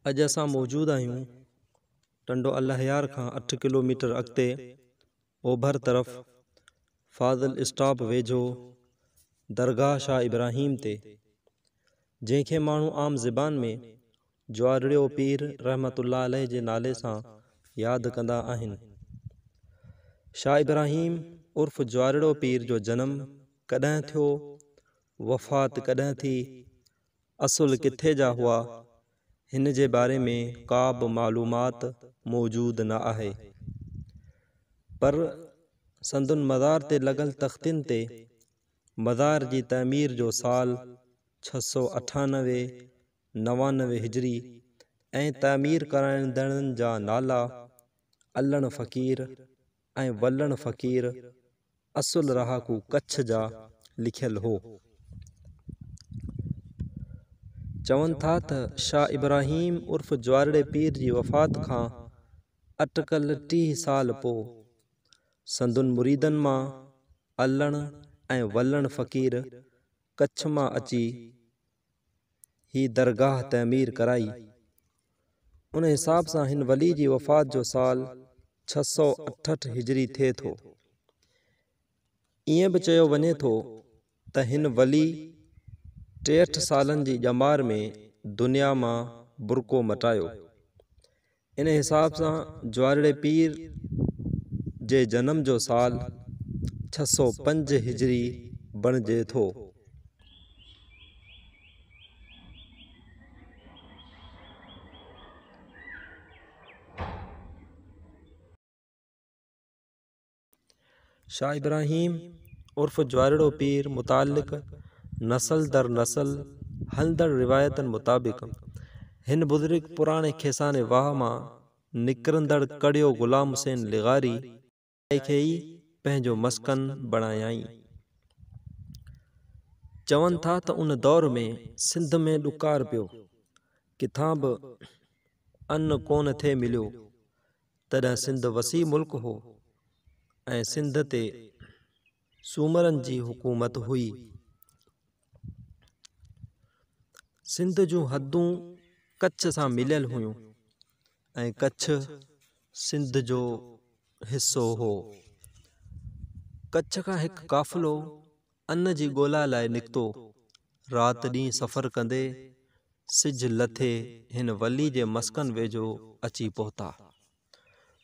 अॼु असां मौजूदु आहियूं टंडो अल्लाहयार खां 8 किलोमीटर अॻिते ओभर तरफ़ फाज़िल स्टॉप वेझो दरगाह शाह इब्राहिम ते, जंहिंखे माण्हू आम ज़बान में ज्वारड़ियो पीर रहमतुल्लाह अलैह जे नाले सां यादि कंदा आहिनि। शाह इब्राहिम उर्फ़ ज्वारड़ियो पीर जो जनमु कॾहिं थियो, वफ़ात कॾहिं थी, असुल किथे जा हुआ, हिन जे बारे में का बि मालूमात मौजूद न आहे। पर संदुन मज़ार ते लॻल तख़्तिन ते मज़ार जी तमीर जो साल 698, 99 हिजरी ऐं तमीर कराईंदड़नि जा नाला अल्लण फ़कीर ऐं वल्लण फ़कीर असुल रहाकू कच्छ जा लिखियल हो। चवनि था त शाह इब्राहिम उर्फ़ ज्वारड़े पीर जी वफ़ात खां अटकल 30 साल पोइ संदुन मुरीदनि मां अल्लण ऐं वल्लण फ़कीर कच्छ मां अची ही दरगाह तमीर कराई। उन हिसाब सां हिन वली जी वफ़ात जो साल 668 हिजरी थिए थो। ईअं बि चयो वञे थो त हिन वली 63 सालनि जी ॼमार में दुनिया मां बुरको मटायो। इन हिसाब सां ज्वारड़े पीर जे जनम जो साल 605 हिजरी बणिजे थो। शाह इब्राहिम उर्फ़ ज्वारड़ो पीर मुतालिक नस्ल दर नस्ल हलंदड़ रिवायतनि मुताबिक़ हिन बुज़ुर्ग पुराणे खेसाने वाह मां निकिरंदड़ कड़ियो ग़ुलाम हुसैन लिग़ारी खे ई पंहिंजो मस्कन बणायाई। चवनि था त उन दौर में सिंध में ॾुकार पियो, किथां बि अन्न कोन थे मिलियो। तॾहिं सिंध वसी मुल्क हो ऐं सिंध ते सूमरनि जी हुकूमत हुई। सिंध जूं हदूं कच्छ सां मिलियल हुयूं ऐं कच्छ सिंध जो हिस्सो हो। कच्छ खां हिकु काफ़िलो अन्न जी ॻोल्हा लाइ निकितो। राति ॾींहुं सफ़र कंदे सिज लथे हिन वली जे मस्कन वेझो अची पहुता।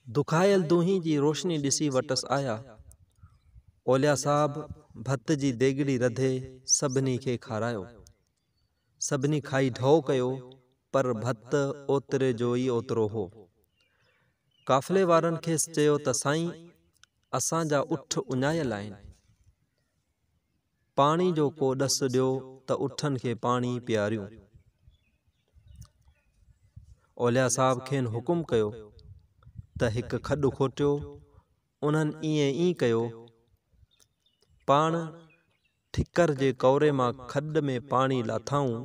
दुखायल दूहीं जी रोशनी ॾिसी वटसि आया। ओलिया साहब भत जी देगिड़ी रधे सभिनी खे खारायो। सभिनी खाई ढो कयो, पर भत ओतिरे जो ई ओतिरो हो। काफ़िले वारनि खेसि चयो त साईं, असांजा उठ उञायल आहिनि, पाणी जो को ॾस ॾियो त उठनि खे पाणी पियारियूं। ओलिया साहब खेनि हुकुम कयो त हिकु खॾु खोटियो। उन्हनि ईअं ई कयो। पाण ठिकर जे कौरे मां खॾ में पाणी लाथाऊं।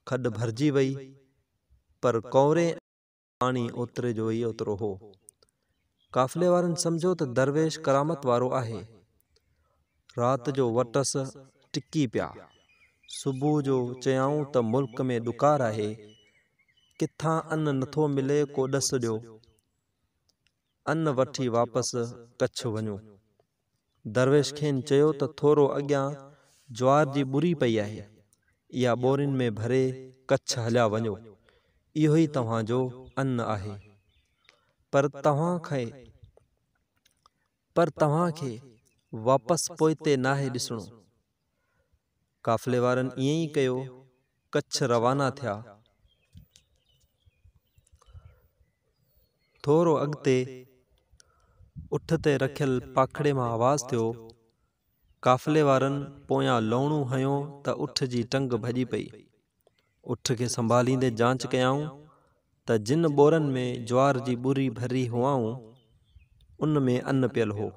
खॾ भरिजी वई, पर कौरे पाणी ओतिरे जो ई ओतिरो हो। काफ़िले वारनि सम्झो त दरवेश करामत वारो आहे। राति जो वटस टिकी पिया। सुबुह जो चयाऊं त मुल्क में ॾुकार आहे, किथां अन्न नथो मिले, को ॾस ॾियो। अन्न वठी वापसि कच्छ वञो। दरवेश खेनि चयो त थोरो अॻियां ज्वार जी ॿुरी पई आहे, इहा ॿोरियुनि में भरे कच्छ हलिया वञो। इहो ई तव्हांजो अन्न आहे। पर तव्हांखे वापसि पोइते नाहे ॾिसणो। काफ़िले वारनि ईअं ई कयो। कच्छ रवाना थिया। थोरो अॻिते उठ ते रखियल पाखड़े मां आवाज़ थियो। काफ़िले वारनि पोयां लौणू हयो त उठ जी टंग भॼी पई। उठ खे संभालींदे जांच कयाऊं त जिन ॿोरनि में ज्वार जी ॿुरी भरी हुआऊं, उन में अन्न पियल हो।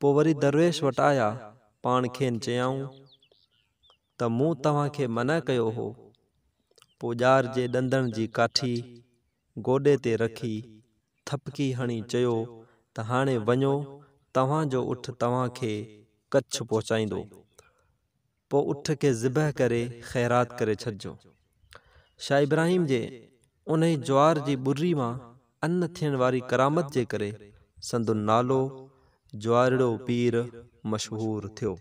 पोइ वरी दरवेश वटि आया। पाण खेनि चयाऊं त मूं तव्हांखे मना कयो हो। पोइ ॼार जे ॾंदण जी काठी गोॾे ते रखी थपकी हणी चयो त हाणे वञो, तव्हांजो उठ तव्हांखे कच्छ पहुचाईंदो। पोइ उठ खे ज़िबह करे ख़ैरात करे छॾिजो। शाह इब्राहिम जे उन ज्वार जी ॿुर्री मां अन्न थियण वारी करामत जे करे संदो नालो ज्वारिड़ो पीर मशहूर थियो।